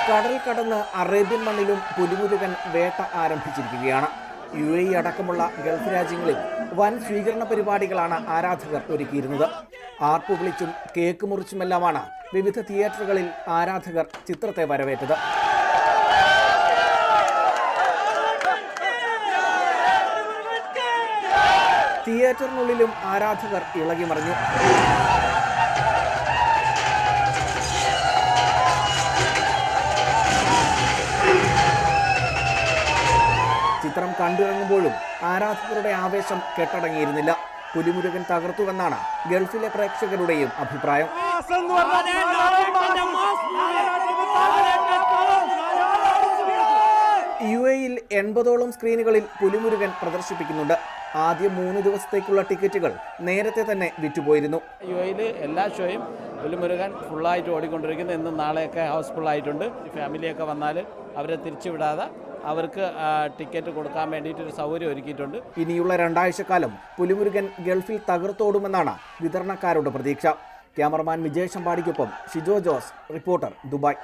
കടൽ കടന്ന് അറേബ്യൻ മണ്ണിലും പുലിമുരുകൻ വേട്ട ആരംഭിച്ചിരിക്കുകയാണ്. UAE അടക്കമുള്ള ഗൾഫ് രാജ്യങ്ങളിൽ വൻ സ്വീകരണ പരിപാടികളാണ് ആരാധകർ ഒരുക്കിയിരുന്നത്. ആർപ്പു വിളിച്ചും കേക്ക് മുറിച്ചുമെല്ലാമാണ് വിവിധ തിയേറ്ററുകളിൽ ആരാധകർ ചിത്രത്തെ വരവേറ്റത്. തിയേറ്ററിനുള്ളിലും ആരാധകർ ഇളകിമറിഞ്ഞു. ചിത്രം കണ്ടിറങ്ങുമ്പോഴും ആരാധകരുടെ ആവേശം കെട്ടടങ്ങിയിരുന്നില്ല. പുലിമുരുകൻ തകർത്തുവെന്നാണ് ഗൾഫിലെ പ്രേക്ഷകരുടെയും അഭിപ്രായം. UAE-യിൽ 80ഓളം സ്ക്രീനുകളിൽ പുലിമുരുകൻ പ്രദർശിപ്പിക്കുന്നുണ്ട്. ആദ്യ 3 ദിവസത്തേക്കുള്ള ടിക്കറ്റുകൾ നേരത്തെ തന്നെ വിറ്റുപോയിരുന്നു. UAE-യിൽ എല്ലാ ഷോയും പുലിമുരുകൻ ഫുള്ളായിട്ട് ഓടിക്കൊണ്ടിരിക്കുന്നു. ഇന്നും നാളെയൊക്കെ ഹൗസ്ഫുൾ ആയിട്ടുണ്ട്. ഫാമിലിയൊക്കെ വന്നാൽ അവരെ തിരിച്ചുവിടാതെ അവർക്ക് ടിക്കറ്റ് കൊടുക്കാൻ വേണ്ടിയിട്ടൊരു സൗകര്യം ഒരുക്കിയിട്ടുണ്ട്. ഇനിയുള്ള 2 ആഴ്ചക്കാലം പുലിമുരുകൻ ഗൾഫിൽ തകർത്തോടുമെന്നാണ് വിതരണക്കാരുടെ പ്രതീക്ഷ. ക്യാമറമാൻ വിജയ് ശമ്പാടിക്കൊപ്പം ഷിജോ ജോസ്, റിപ്പോർട്ടർ, ദുബായ്.